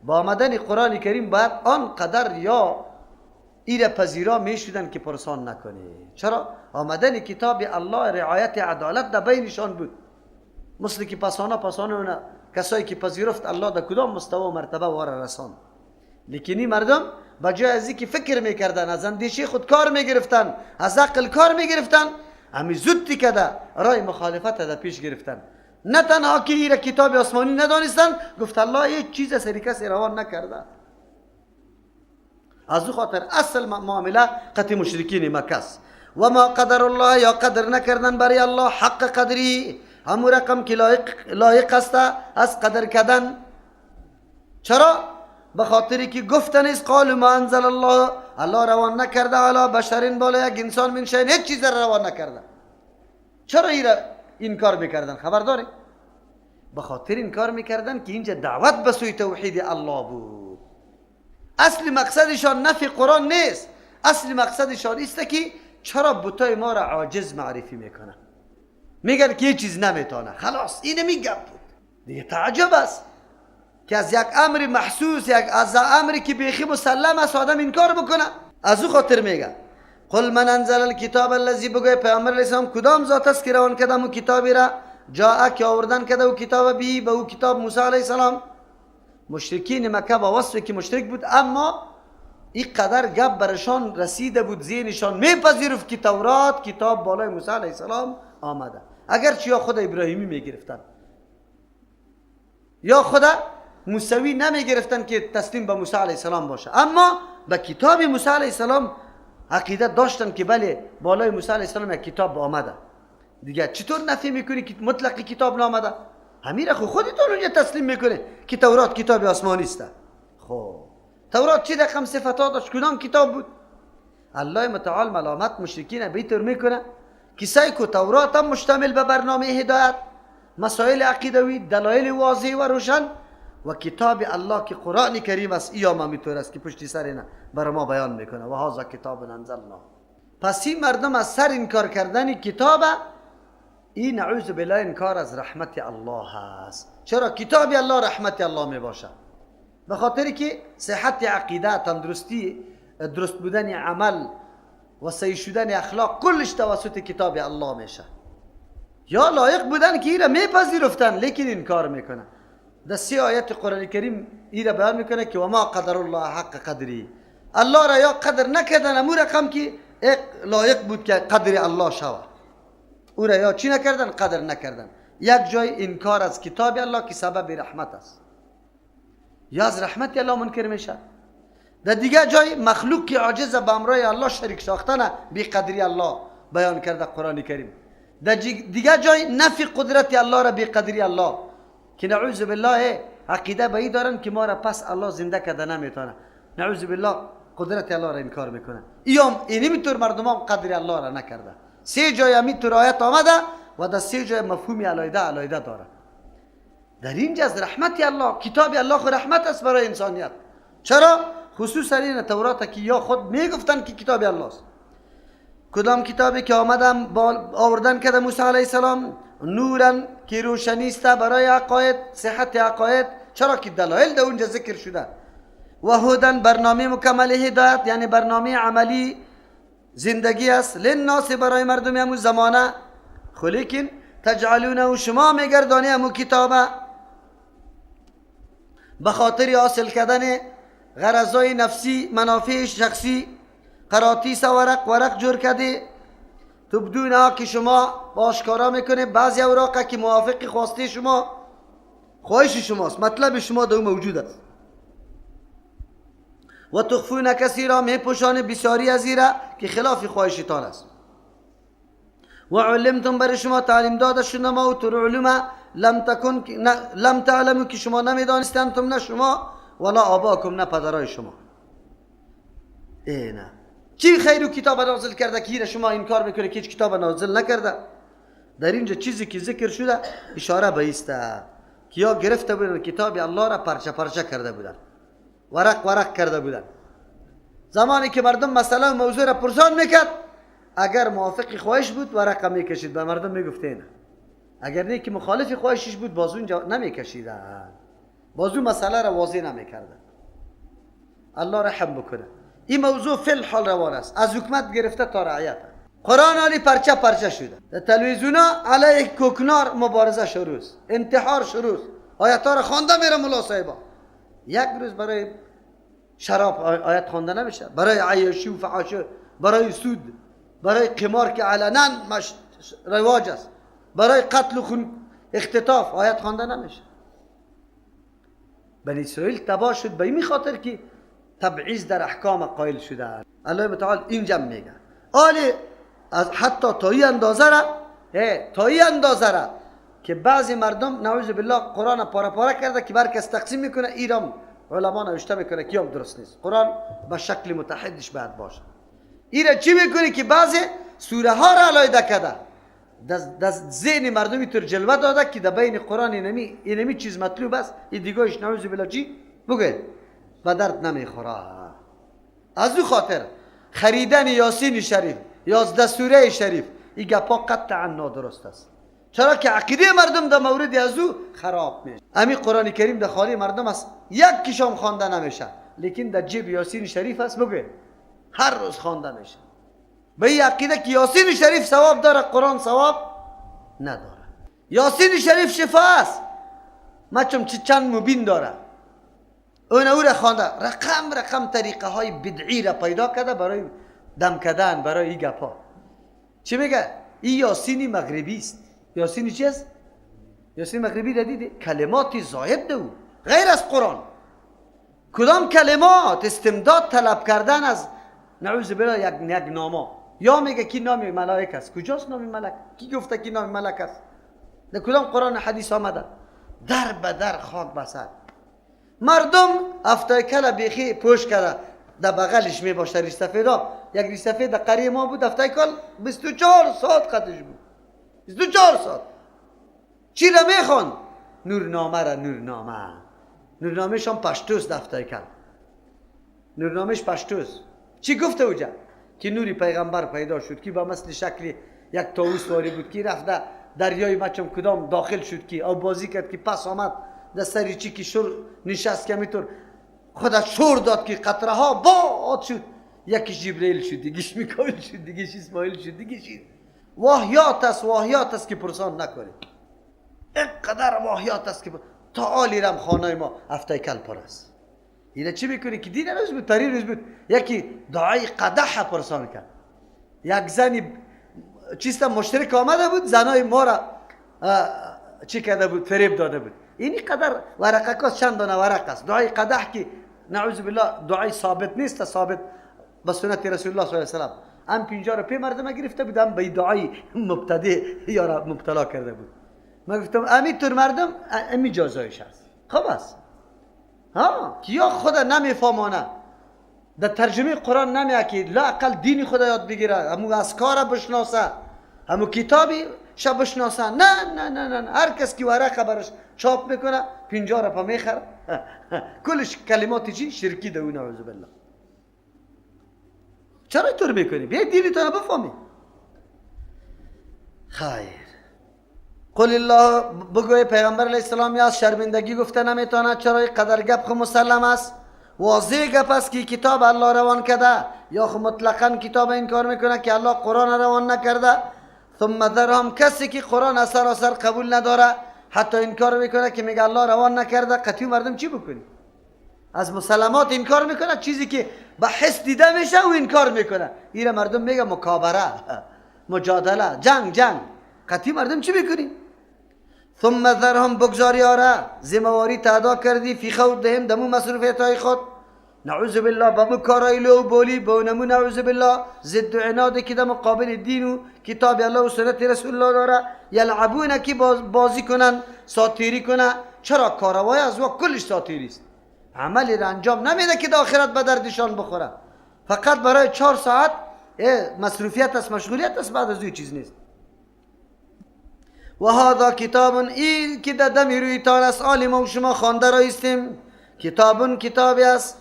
با آمدن قرآن کریم باید آنقدر یا ایره پذیرا می شدن که پرسان نکنه. چرا؟ آمدن کتاب الله رعایت عدالت در بینشان بود، مثل که پسانه کسایی که پذیرفت الله در کدام مستوى و مرتبه واره رسان. لیکنی مردم بجای از اینکه فکر میکردن، از اندیشه خود کار میگرفتن، از عقل کار میگرفتن، همی زودی که در رای مخالفت در پیش گرفتن. نه تنها که ایره کتاب آسمانی ندانستن، گفت الله یک چیز سری کسی روان نکرده. از او خاطر اصل معامله قطع مشرکین مکه است. و ما قدر الله، یا قدر نکردن برای الله حق قدری، همون رقم که لایق است از قدر کردن. چرا؟ به خاطری که گفتن است قالوا ما انزل الله، الله روان نکرده علی بشرین، بالا یک انسان من شیء، هیچ چیز روان نکرده. چرا این کار میکردن؟ خبر داری؟ به خاطر این کار میکردن که اینجا دعوت به سوی توحید الله بود. اصل مقصدشان نفی قرآن نیست، اصل مقصدشان است که چرا بتای ما را عاجز معرفی میکنه، میگن که یه چیز نمیتونه. خلاص اینه میگم بود دیگه. تعجب است که از یک امر محسوس، از امری که بیخی مسلم است آدم انکار بکنه. از او خاطر میگه قل من انزل الکتاب الذی، بگوی پیامبر علیه السلام کدام ذات است که روان کرده او کتابی را، جاء که آوردن کرده او کتاب بی، به او کتاب موسی علیه السلام. مشرکین مکه با وصفی که مشرک بود، اما این قدر گپ برشان رسیده بود ذهنشان میپذیرفت که تورات کتاب بالای موسی علیه السلام آمده. اگرچه یا خود ابراهیمی میگرفتن یا خود موسوی نمیگرفتن که تسلیم به موسی علیه السلام باشه، اما به کتاب موسی علیه السلام عقیدت داشتن که بله بالای موسی علیه السلام یک کتاب آمده. دیگه چطور نفی میکنی که مطلق کتاب نامده؟ همین را خودتون اونجا تسلیم میکنه که تورات کتاب آسمانی است. خب تورات چی رقم صفات داشت؟ کدام کتاب بود؟ الله متعال ملامت مشرکین به طور میکنه کسایی که تورات هم مشتمل به برنامه هدایت، مسائل عقیدوی، دلایل واضح و روشن، و کتاب الله که قرآن کریم است، ایام هم میطور است که پشتی سر اینا برای ما بیان میکنه و هذا کتاب انزلنا. پس این مردم از سر انکار کردن کتاب، این نعوذ بالله انکار از رحمت الله است. چرا؟ کتاب الله رحمت الله میباشه، به خاطری که صحت عقیده، تندرستی، درست بودن عمل و صحیح شدن اخلاق کلش توسط کتاب الله میشه. یا لایق بودن که ایره میپذیرفتن لیکن انکار میکنه. در 3 آیت قرآن کریم ایره بیان میکنه که و ما قدر الله حق قدری، الله را یا قدر نکردن امو رقم که لایق بود که قدر الله شود، او را یا چی نکردن؟ قدر نکردن. یک جای انکار از کتاب الله که سبب رحمت است، یا از رحمت الله منکر میشه. در دیگه جای مخلوق که عاجز به امرای الله شریک ساختن بی قدری الله بیان کرده قرآن کریم. در دیگه جای نفی قدرت الله را بی قدری الله، که نعوذ بالله عقیده به این دارن که ما را پس الله زنده کرده نمیتونه، نعوذ بالله قدرت الله را انکار میکنه. اینی میطور مردم هم قدر الله را نکرده. 3 جای همیطور آیت آمده و در 3 جای مفهومی علایده داره. در اینجا از رحمت الله، کتاب الله خود رحمت است برای انسانیت. چرا؟ خصوصا این تورات که یا خود میگفتن که کتاب الله است. کدام کتابی که آمدن آوردن کرده موسی علیه السلام، نورن که روشنی است برای عقاید، صحت عقاید، چرا که دلایل در اونجا ذکر شده، و هدن برنامه مکمل هدایت، یعنی برنامه عملی زندگی است، للناس برای مردم همون زمانه. لیکن تجعلونه و شما میگردانی همون کتابه به خاطر حاصل کردن غرضای نفسی، منافع شخصی، قراطیس ورق جور کرده، تبدونه که شما آشکارا میکنه بعضی اوراقه که موافق خواسته شما، خواهش شماست، مطلب شما در موجود است. و تخفون کثیرا، میپوشان بسیاری از ایره که خلاف خواهشتان است. و علمتم بر شما تعلیم داده شده ما و تر علوم لم تعلمو که شما نمیدانستم، نه شما ولا آباکم، نه پدرای شما. نه چی خیر و کتاب نازل کرده که شما انکار میکنه که هیچ کتاب نازل نکرده؟ در اینجا چیزی که ذکر شده اشاره به ایسته که یا گرفته بودن کتاب الله را پرچه کرده بودن، ورق کرده بودن. زمانی که مردم مثلا موضوع را پرسان میکرد، اگر موافق خواهش بود ورقه میکشید به مردم میگفت نه، اگر نه که مخالف خواهشش بود باز اونجا نمیکشیدن. بازو مسئله را واضح نمیکرده. الله رحم بکنه. این موضوع فی الحال روان است، از حکومت گرفته تا رعیت. قرآن علی پرچه پرچه شده، در تلویزیونا علیه کوکنار مبارزه شروع است، انتحار شروع است، آیت ها را خوانده میره ملا صاحبا. یک روز برای شراب آیت خوانده نمیشه، برای عیاشی و فحاشی، برای سود، برای قمار که علنا رواج است، برای قتل و خون اختطاف آیت خوانده نمیشه. بنی اسرائیل تباه شد به این خاطر که تبعیض در احکام قائل شده. الله متعال اینجا میگه آلی از حتی تا این اندازه را که بعضی مردم نعوذ بالله قرآن پاره پاره کرده که برکس تقسیم میکنه، ایرام علما نوشته میکنه که درست نیست، قرآن به شکل متحدش باید باشه. ایرا چی میکنه که بعضی سوره ها را علایده کرده، در ذهن مردم اینطور جلوه داده که در بین قرآن اینمی چیز مطلوب است، این دیگهش نعوذ بالله چی بگه به درد نمیخوره. از او خاطر خریدن یاسین شریف 11 سوره شریف این گپا قطعا نادرست است، چرا که عقیده مردم در مورد از او خراب میشه. همین قرآن کریم در خالی مردم است، یک کشام خوانده نمیشه، لیکن در جیب یاسین شریف است بگه هر روز خوانده میشه. به این عقیده که یاسین شریف ثواب داره، قرآن ثواب نداره. یاسین شریف شفا است، مچم چند مبین داره، اون او را خوانده، رقم طریقه های بدعی را پیدا کرده برای دم کردن، برای این گپا. چی میگه؟ این یاسینی مغربی است. یاسینی چی است؟ یاسین مغربی را دیده؟ کلماتی زاید ده او غیر از قرآن. کدام کلمات استمداد طلب کردن از نعوذ بالله یک نامه، یا میگه کی نام ملائک است. کجاست نام ملک؟ کی گفته کی نام ملک است؟ در کدام قرآن حدیث آمده؟ در به در خاک بسر. مردم افتای کل بیخی پوش کرده، در بغلش می باشه ریش سفیدا. یک ریش سفید در قریه ما بود، افتای کل 24 ساعت خطش بود، 24 ساعت. چی را میخوان؟ نورنامه را. نورنامهش هم پشتوست. افتای کل نورنامهش پشتوست. چی گفته اوجا؟ که نوری پیغمبر پیدا شد که با مثل شکل یک طاووس واری بود که رفته دریای مچم کدام داخل شد که او بازی کرد که پس آمد در سری چی که شور نشست که میتور خودش شور داد که قطره ها باد شد، یکیش جبرئیل شد، دیگیش میکائیل شد، دیگیش اسماعیل شد، دیگیش واهیات است که پرسان نکنید. اینقدر واهیات است که تا آلی رم خانه ما افتای کل پر است. اینا چی میکنی که دین روز بود، تاری روز بود، یکی دعای قدح پرسان کرد، یک زنی چیستا مشترک آمده بود، زنای ما را چی کرده بود، فریب داده بود. اینی قدر ورقه کاست، چند دانه ورق است. دعای قدح که نعوذ بالله دعای ثابت نیست، ثابت به سنت رسول الله صلی الله علیه و سلم. هم 50 روپیه مردم گرفته بود، هم به دعای مبتدی یا را مبتلا کرده بود. من گفتم امی طور مردم امی جزایش است. خب است کیا خود نمیفهمانه، در ترجمه قرآن نمیاد که لااقل دین خدا یاد بگیره، همو اسکار بشناسه، همو کتابی شب بشناسه. نه هر کس که ورقه برش چاپ میکنه 50 روپیه میخره. کلش کلمات چی شرکی ده. نعوذ بالله. چرا اینطور میکنی؟ بیا دینتون بفهمی. خیر. قل الله بگوی پیغمبر علیه السلام از شرمندگی گفته نمیتونه، چرا قدر گپ خو مسلم است، واضح گپ است که کتاب الله روان کرده، یا خو مطلقاً کتاب انکار میکنه که الله قرآن روان نکرده. ثم ذرهم، کسی که قرآن سراسر قبول نداره، حتی انکار میکنه که میگه الله روان نکرده، قطعی مردم چی بکنی؟ از مسلمات انکار میکنه، چیزی که به حس دیده میشه و انکار میکنه. ایره مردم میگه مکابره، مجادله، جنگ. قطعی مردم چی بکنی؟ ثم ذرهم، بگذاری آره زمواری تعدا کردی، فی خوضهم، دمو مصروفیت های خود، نعوذ بالله بمو کارای لو بولی بونمو نعوذ بالله ضد و عنادی که در مقابل دین و کتاب الله و سنت رسول الله داره، یلعبونه که بازی کنن، ساتیری کنن. چرا؟ کاروای از وقت کلش ساتیری است، عملی را انجام نمیده که در آخرت به دردشان بخوره، فقط برای 4 ساعت مصروفیت است، مشغولیت است، بعد از این چیز نیست. و هذا کتاب، این که در دمی روی تان است، عالم و شما خوانده رایستیم. کتابی است،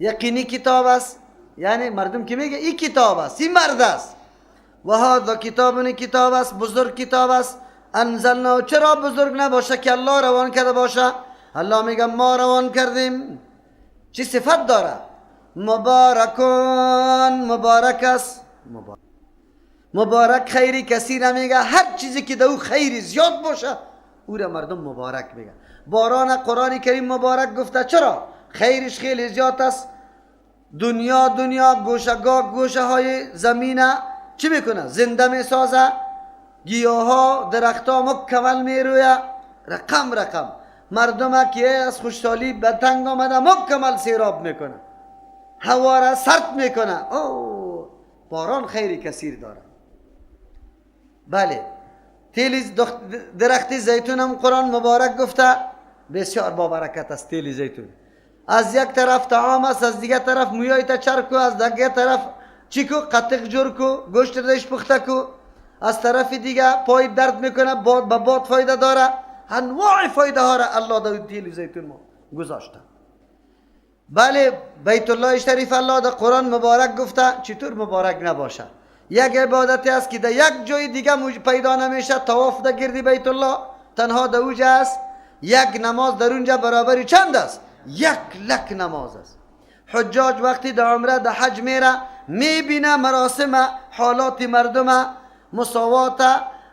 یقینی کتاب است، یعنی مردم که میگه این کتاب است، این مرد است. و هذا کتاب است، بزرگ کتاب است. انزلنا، چرا بزرگ نباشه که الله روان کرده باشه؟ الله میگه ما روان کردیم. چی صفت داره؟ مبارکون، مبارک است. مبارک خیری کثیر میگه، هر چیزی که دو خیری زیاد باشه او را مردم مبارک میگه. باران قرآن کریم مبارک گفته. چرا؟ خیرش خیلی زیاد است. دنیا گوشه های زمین چی میکنه؟ زنده میسازه. گیاه ها درخت ها مکمل میرویه. رقم مردم که از خوشحالی به تنگ آمده مکمل سیراب میکنه، هوا را سرد میکنه. اوه باران خیری کثیر داره. بله تیل درخت زیتون هم قرآن مبارک گفته، بسیار با برکت است تیل زیتون. از یک طرف طعام است، از دیگه طرف مویای تا چرکو، از دیگه طرف چیکو قطق جور کو، گوشت ردش پخته کو، از طرف دیگه پای درد میکنه، به باد فایده داره. انواع فایده ها را الله در تیل زیتون ما گذاشته. بله بیت الله شریف الله در قرآن مبارک گفته. چطور مبارک نباشه؟ یک عبادتی است که در یک جای دیگه پیدا نمیشه. طواف در گردی بیت الله تنها در اوجه است. یک نماز در اونجا برابری چند است؟ 1,00,000 نماز است. حجاج وقتی در عمره در حج میره میبینه مراسم حالات مردم، مساوات،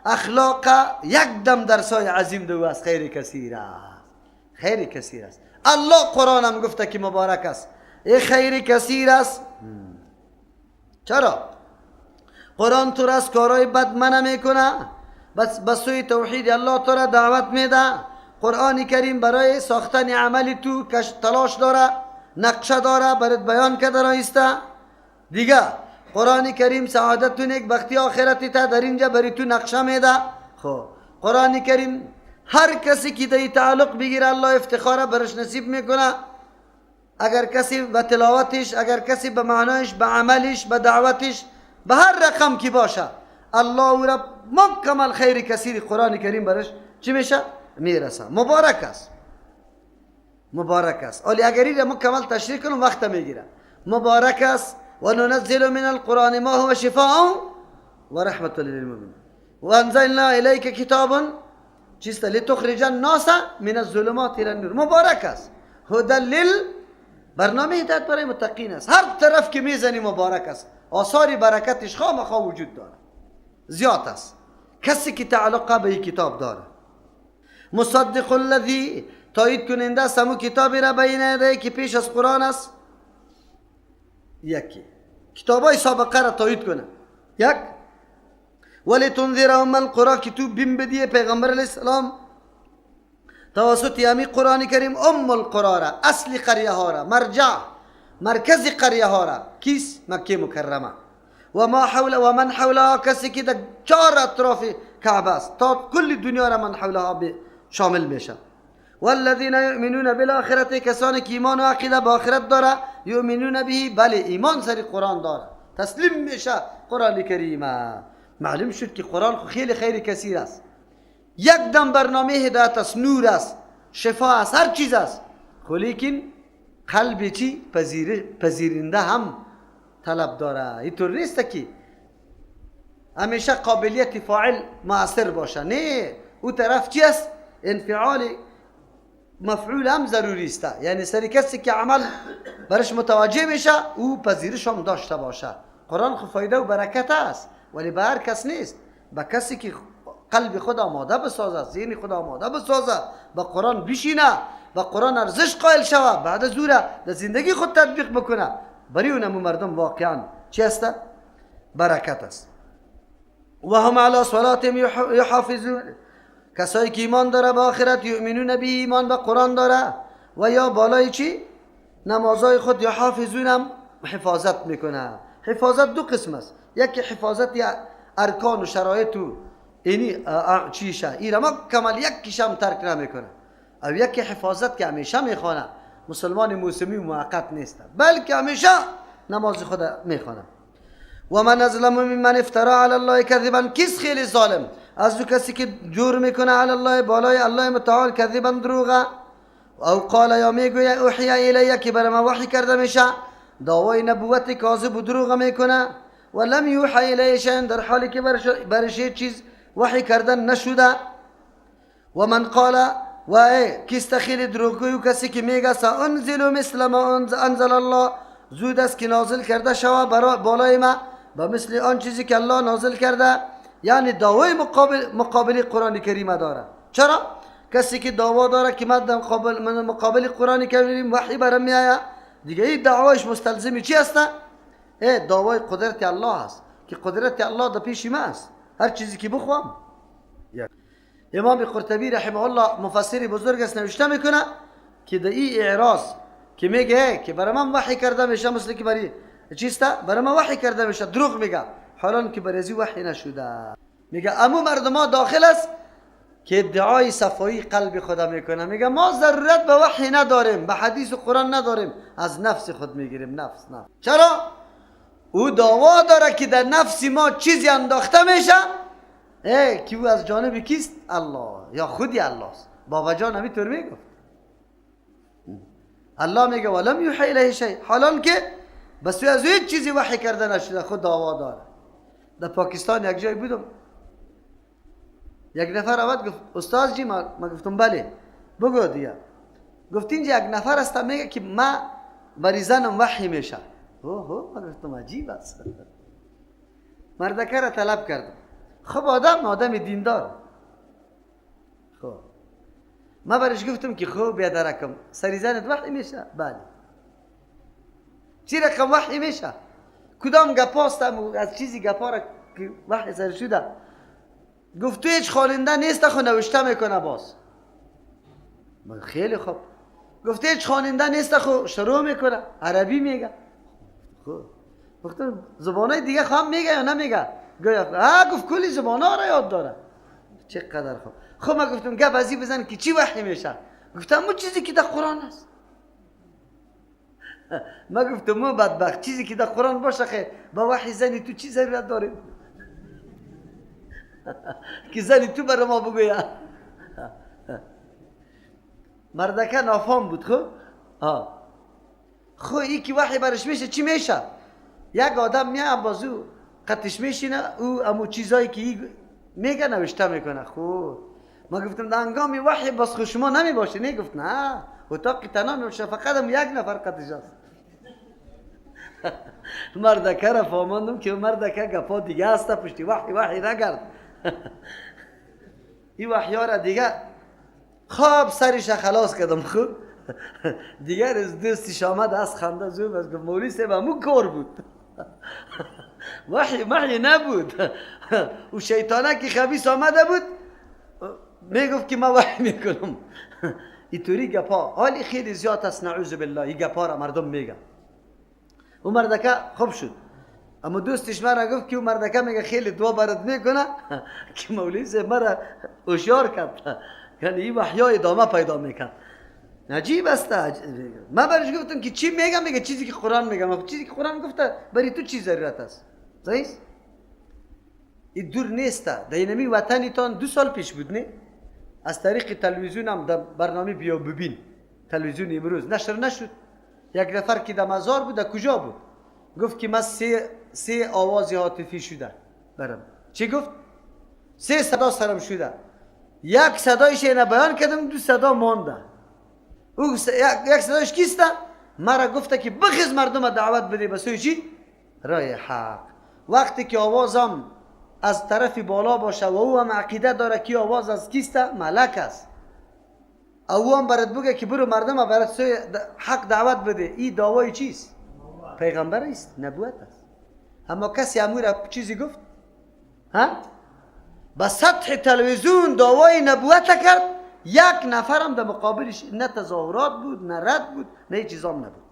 اخلاق، یک دم درسای عظیم دو است. خیلی کثیر است، خیلی کثیر است. الله قرآن هم گفته که مبارک است. این خیلی کثیر است. چرا؟ قرآن تو را از کارهای بد منع میکنه، بس بسوی توحید الله تو را دعوت میده. قرآن کریم برای ساختن عملی تو تلاش داره، نقشه داره، برات بیان کرده رایسته. دیگه قرآن کریم سعادت تو نیک بختی آخرتی تا در اینجا بری تو نقشه میده. خب قرآن کریم هر کسی که دی تعلق بگیره الله افتخار برش نصیب میکنه. اگر کسی به تلاوتش، اگر کسی به معنایش، به عملش، به دعوتش، به هر رقم کی باشه الله او را مکمل خیر کثیر قرآن کریم برش چی میشه؟ میرسه. مبارک است، مبارک است. ولی اگر این مکمل تشریح کنم وقت میگیره. مبارک است. و ننزل من القرآن ما هو شفاء و رحمت للمؤمنین و انزلنا الیک کتابا چیست لتخرج الناس من الظلمات الى النور. مبارک است. هدی برنامه هدایت برای متقین است. هر طرف که میزنی مبارک است. آثار برکتش خامخا وجود داره، زیاد است. کسی که تعلق به کتاب داره. مصدق الذی تایید کننده است همون کتابی را بین یدیه که پیش از قرآن است. یکی کتابای سابقه را تایید کنه. یک ولی تنذر ام القرى که تو بیم بدیه پیغمبر علیه السلام توسط همی قرآن کریم ام القرى را، اصل قریه ها را، مرکز قریه ها را. کیس؟ مکه مکرمه و ما حول و من حولها، کسی که در 4 اطراف کعبه است تا کل دنیا را من حولها شامل میشه. والذین یؤمنون بالآخرة، کسانی که ایمان و عقیده به آخرت داره. یؤمنون به، بله ایمان سری قرآن داره، تسلیم میشه قرآن کریم. معلوم شد که قرآن خیلی خیلی کثیر است. یک دم برنامه هدایت است، نور است، شفا است، هر چیز است. لیکن قلب چی؟ پذیرنده هم طلب داره. اینطور نیست که همیشه قابلیت فاعل مؤثر باشه. نه، او طرف چی است؟ انفعال مفعول هم ضروری است. یعنی سری کسی که عمل برش متوجه میشه او پذیرش هم داشته باشه. قرآن خو فایده و برکت است، ولی به هر کس نیست. به کسی که قلب خود آماده بسازه، ذهن خود آماده بسازه، به قرآن بشینه، به قرآن ارزش قائل شوه، بعد از او را در زندگی خود تطبیق بکنه، برای اونم مردم واقعا چی است؟ برکت است. و هم علی صلاتهم یحافظون، کسایی که ایمان داره به آخرت، یؤمنون به، ایمان به قرآن داره، و یا بالای چی؟ نمازهای خود یحافظون هم حفاظت میکنه. حفاظت دو قسم است. یکی حفاظت ارکان و شرایط و اینی چیشه، این ما کمال یک کشم ترک نمیکنه. او یکی حفاظت که همیشه میخوانه. مسلمان موسمی و موقت نیست، بلکه همیشه نماز خود میخوانه. و من ازلم ممن افترا علی الله کذبا، کس خیلی ظالم از او کسی که جور میکنه علی الله، بالای الله متعال، کذبا دروغه. او قال یا میگویه اوحی الیه، که بر ما وحی کرده میشه، دعوای نبوت کاذب و دروغ میکنه. و لم یوحی الیه شیء، در حالی که برش چیز وحی کردن نشده. و من قال و کیست خیلی دروغگوی و کسی که میگه سانزل مثل ما انزل الله، زود است که نازل کرده شوه بالای ما با مثل آن چیزی که الله نازل کرده. یعنی دعوای مقابل قرآن کریم داره. چرا؟ کسی که دعوا داره که من مقابل قرآن کریم وحی برام میآید، دیگه این دعوایش مستلزمی چی هست؟ دعوای قدرت الله هست که قدرت الله در پیش ما است. هر چیزی که بخوام. امام قرطبی رحمه الله مفسر بزرگ است نوشته میکنه که در این اعراض که میگه که برای من وحی کرده میشه، مثل که برای چیسته برای من وحی کرده میشه، دروغ میگه، حالا که برای وحی نشده. میگه امو مردم داخل است که ادعای صفایی قلب خدا میکنه، میگه ما ضرورت به وحی نداریم، به حدیث و قرآن نداریم، از نفس خود میگیریم. نفس. چرا؟ او دعوا داره که در نفس ما چیزی انداخته میشه که او از جانب کیست؟ الله، یا خودی الله است. بابا جان همینطور میگفت. الله میگه ولم یوحی الیه شیء، حالا که بس از هیچ چیزی وحی کرده نشده، خود دعوا داره. در پاکستان یک جای بودم، یک نفر آمد گفت استاد جی، ما گفتم بله بگو دیگه. گفت اینجا یک نفر است میگه که ما بری زنم وحی میشه. ما گفتم عجیب است. مردکه را طلب کردم. خب آدم دیندار. خب ما برش گفتم که خوب بیا درکم، سری زنت وحی میشه؟ بله. چی رقم وحی میشه؟ کدام گپاستم از چیزی گپا را که وحی سر شده؟ گفت تو هیچ خواننده نیست خو نوشته میکنه باز. خیلی خوب. گفت هیچ خواننده نیست خو شروع میکنه عربی میگه. خب گفتم زبانای دیگه خواهم میگه یا نمیگه؟ گفت کلی زبانا را یاد داره. چقدر خوب. خب ما گفتم گپ ازی بزن که چی وحی میشه؟ گفتم اون چیزی که در قرآن است. ما گفتم مو بدبخت، چیزی که در قرآن باشه خیلی با وحی زنی تو چی ضرورت داریم؟ که زنی تو برای ما بگویا. مردکه نافهم بود. خب ای که وحی برش میشه چی میشه؟ یک آدم میاد بازو قطش میشینه، او امو چیزایی که میگه نوشته میکنه. خب ما گفتم در هنگام وحی بس خود شما نمی باشه؟ نه گفت نه، اتاق تنها میشه، فقط هم یک نفر قطش است. مردکه را فهماندم که مردکه گپا دیگه است، پشتی وحی نگرد. این وحی ها را دیگه خواب سرش خلاص کردم. خوب دیگر از دوستش آمد از خنده زوب از گفت مولی صاحب همون کار بود. وحی نبود. و شیطانه که خبیث آمده بود میگفت که ما وحی میکنم. اینطوری گپا حالی خیلی زیاد است، نعوذ بالله. این گپا را مردم میگن. او مردکه خوب شد، اما دوستش مرا گفت که او مردکه میگه خیلی دعا برات میکنه که مولی صاحب مرا هوشیار کرد، یعنی این وحی‌ها ادامه پیدا میکرد. عجیب است. من برش گفتم که چی میگم؟ میگه چیزی که قرآن میگم. چیزی که قرآن گفته برای تو چی ضرورت است؟ صحیح؟ این دور نیست. در اینمی وطنیتان 2 سال پیش بود نه؟ از طریق تلویزیون هم در برنامه بیا ببین، تلویزیون امروز نشر نشد. یک نفر که در مزار بود، در کجا بود؟ گفت که من 3 آواز هاتفی شده برم. چی گفت؟ 3 صدا سرم شده. یک صدایش اینه بیان کردم، 2 صدا مانده. او یک صدایش کیسته؟ مرا گفته که بخیز مردم دعوت بده به سوی چی؟ رای حق. وقتی که آوازم از طرف بالا باشه و او هم عقیده داره که آواز از کیسته؟ ملک است. او هم برات بگه که برو مردم برات سوی حق دعوت بده. این دعوای چیست؟ پیغمبر است، نبوت است. اما کسی امور چیزی گفت؟ با سطح تلویزیون دعوای نبوت کرد، یک نفرم در مقابلش نه تظاهرات بود، نه رد بود، نه چیزام نبود.